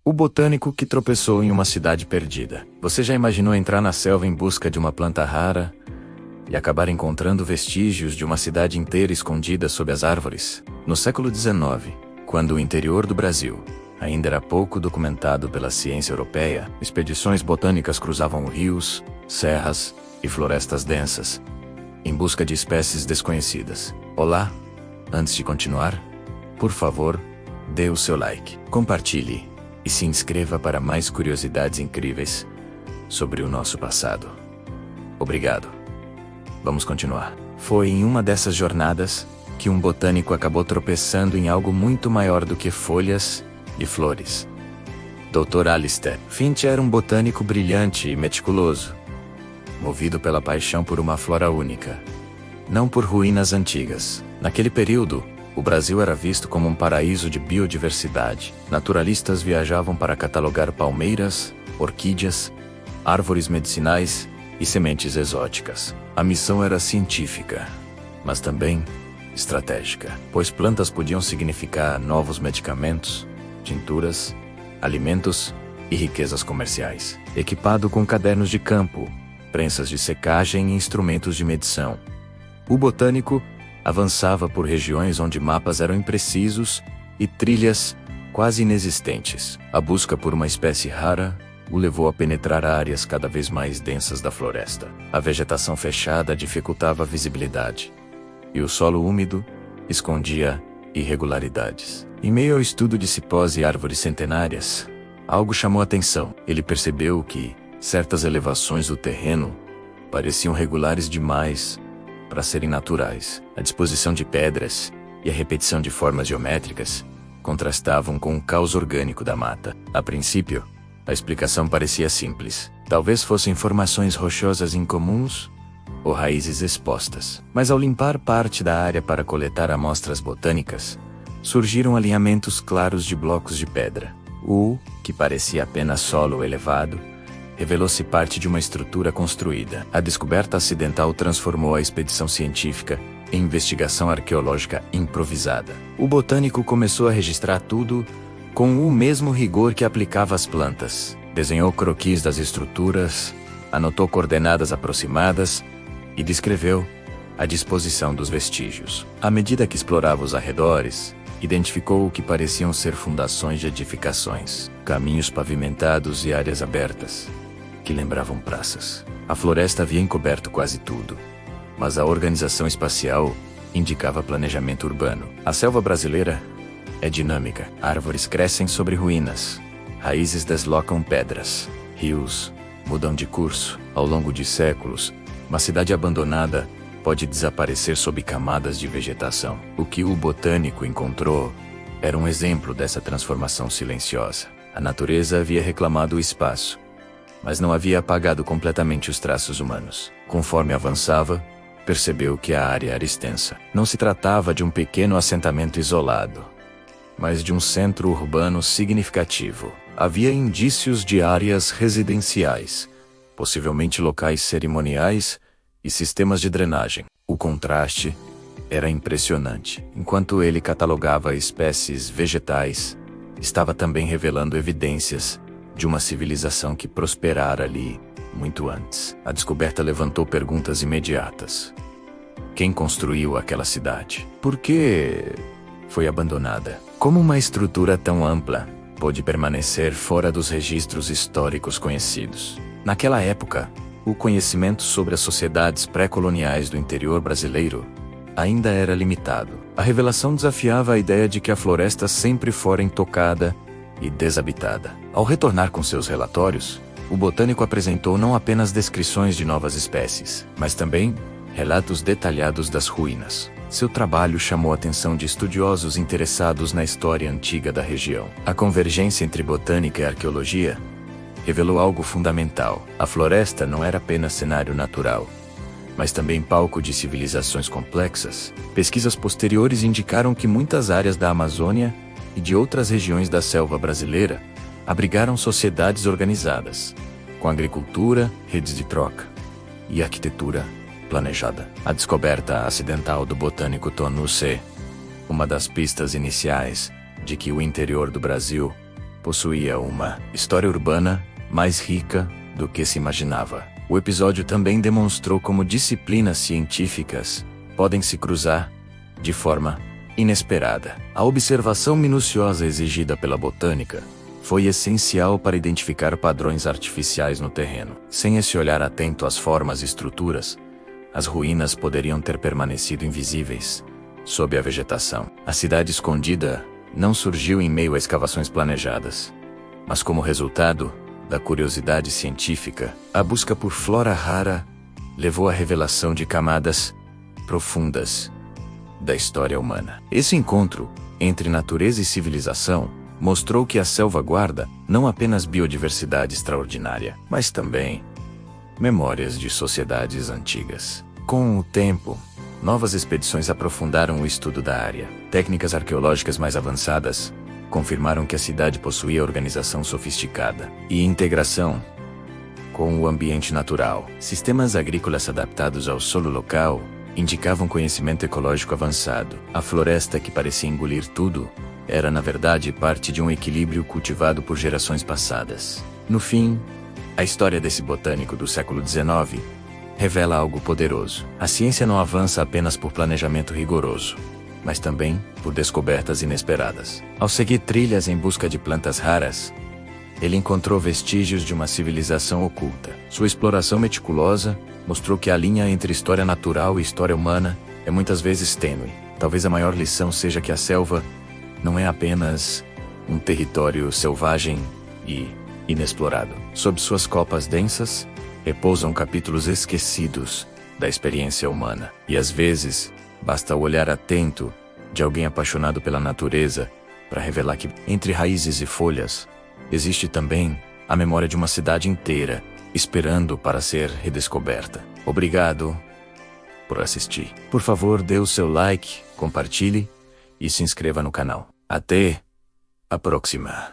O botânico que tropeçou em uma cidade perdida. Você já imaginou entrar na selva em busca de uma planta rara e acabar encontrando vestígios de uma cidade inteira escondida sob as árvores? No século XIX, quando o interior do Brasil ainda era pouco documentado pela ciência europeia, expedições botânicas cruzavam rios, serras e florestas densas, em busca de espécies desconhecidas. Olá! Antes de continuar, por favor, dê o seu like, compartilhe e se inscreva para mais curiosidades incríveis sobre o nosso passado. Obrigado. Vamos continuar. Foi em uma dessas jornadas que um botânico acabou tropeçando em algo muito maior do que folhas e flores. Dr. Alistair Finch era um botânico brilhante e meticuloso, movido pela paixão por uma flora única, não por ruínas antigas. Naquele período, o Brasil era visto como um paraíso de biodiversidade. Naturalistas viajavam para catalogar palmeiras, orquídeas, árvores medicinais e sementes exóticas. A missão era científica, mas também estratégica, pois plantas podiam significar novos medicamentos, tinturas, alimentos e riquezas comerciais. Equipado com cadernos de campo, prensas de secagem e instrumentos de medição, o botânico avançava por regiões onde mapas eram imprecisos e trilhas quase inexistentes. A busca por uma espécie rara o levou a penetrar áreas cada vez mais densas da floresta. A vegetação fechada dificultava a visibilidade, e o solo úmido escondia irregularidades. Em meio ao estudo de cipós e árvores centenárias, algo chamou a atenção. Ele percebeu que certas elevações do terreno pareciam regulares demais para serem naturais. A disposição de pedras e a repetição de formas geométricas contrastavam com o caos orgânico da mata. A princípio, a explicação parecia simples. Talvez fossem formações rochosas incomuns ou raízes expostas. Mas ao limpar parte da área para coletar amostras botânicas, surgiram alinhamentos claros de blocos de pedra. O que parecia apenas solo elevado revelou-se parte de uma estrutura construída. A descoberta acidental transformou a expedição científica em investigação arqueológica improvisada. O botânico começou a registrar tudo com o mesmo rigor que aplicava às plantas. Desenhou croquis das estruturas, anotou coordenadas aproximadas e descreveu a disposição dos vestígios. À medida que explorava os arredores, identificou o que pareciam ser fundações de edificações, caminhos pavimentados e áreas abertas que lembravam praças. A floresta havia encoberto quase tudo, mas a organização espacial indicava planejamento urbano. A selva brasileira é dinâmica. Árvores crescem sobre ruínas, raízes deslocam pedras, rios mudam de curso. Ao longo de séculos, uma cidade abandonada pode desaparecer sob camadas de vegetação. O que o botânico encontrou era um exemplo dessa transformação silenciosa. A natureza havia reclamado o espaço, mas não havia apagado completamente os traços humanos. Conforme avançava, percebeu que a área era extensa. Não se tratava de um pequeno assentamento isolado, mas de um centro urbano significativo. Havia indícios de áreas residenciais, possivelmente locais cerimoniais e sistemas de drenagem. O contraste era impressionante. Enquanto ele catalogava espécies vegetais, estava também revelando evidências de uma civilização que prosperara ali muito antes. A descoberta levantou perguntas imediatas. Quem construiu aquela cidade? Por que foi abandonada? Como uma estrutura tão ampla pôde permanecer fora dos registros históricos conhecidos? Naquela época, o conhecimento sobre as sociedades pré-coloniais do interior brasileiro ainda era limitado. A revelação desafiava a ideia de que a floresta sempre fora intocada e desabitada. Ao retornar com seus relatórios, o botânico apresentou não apenas descrições de novas espécies, mas também relatos detalhados das ruínas. Seu trabalho chamou a atenção de estudiosos interessados na história antiga da região. A convergência entre botânica e arqueologia revelou algo fundamental. A floresta não era apenas cenário natural, mas também palco de civilizações complexas. Pesquisas posteriores indicaram que muitas áreas da Amazônia e de outras regiões da selva brasileira abrigaram sociedades organizadas, com agricultura, redes de troca e arquitetura planejada. A descoberta acidental do botânico tornou-se uma das pistas iniciais de que o interior do Brasil possuía uma história urbana mais rica do que se imaginava. O episódio também demonstrou como disciplinas científicas podem se cruzar de forma inesperada. A observação minuciosa exigida pela botânica foi essencial para identificar padrões artificiais no terreno. Sem esse olhar atento às formas e estruturas, as ruínas poderiam ter permanecido invisíveis sob a vegetação. A cidade escondida não surgiu em meio a escavações planejadas, mas como resultado da curiosidade científica. A busca por flora rara levou à revelação de camadas profundas da história humana. Esse encontro entre natureza e civilização mostrou que a selva guarda não apenas biodiversidade extraordinária, mas também memórias de sociedades antigas. Com o tempo, novas expedições aprofundaram o estudo da área. Técnicas arqueológicas mais avançadas confirmaram que a cidade possuía organização sofisticada e integração com o ambiente natural. Sistemas agrícolas adaptados ao solo local indicavam conhecimento ecológico avançado. A floresta, que parecia engolir tudo, era na verdade parte de um equilíbrio cultivado por gerações passadas. No fim, a história desse botânico do século XIX revela algo poderoso. A ciência não avança apenas por planejamento rigoroso, mas também por descobertas inesperadas. Ao seguir trilhas em busca de plantas raras, ele encontrou vestígios de uma civilização oculta. Sua exploração meticulosa mostrou que a linha entre história natural e história humana é muitas vezes tênue. Talvez a maior lição seja que a selva não é apenas um território selvagem e inexplorado. Sob suas copas densas, repousam capítulos esquecidos da experiência humana. E às vezes, basta o olhar atento de alguém apaixonado pela natureza para revelar que, entre raízes e folhas, existe também a memória de uma cidade inteira, esperando para ser redescoberta. Obrigado por assistir. Por favor, dê o seu like, compartilhe e se inscreva no canal. Até a próxima.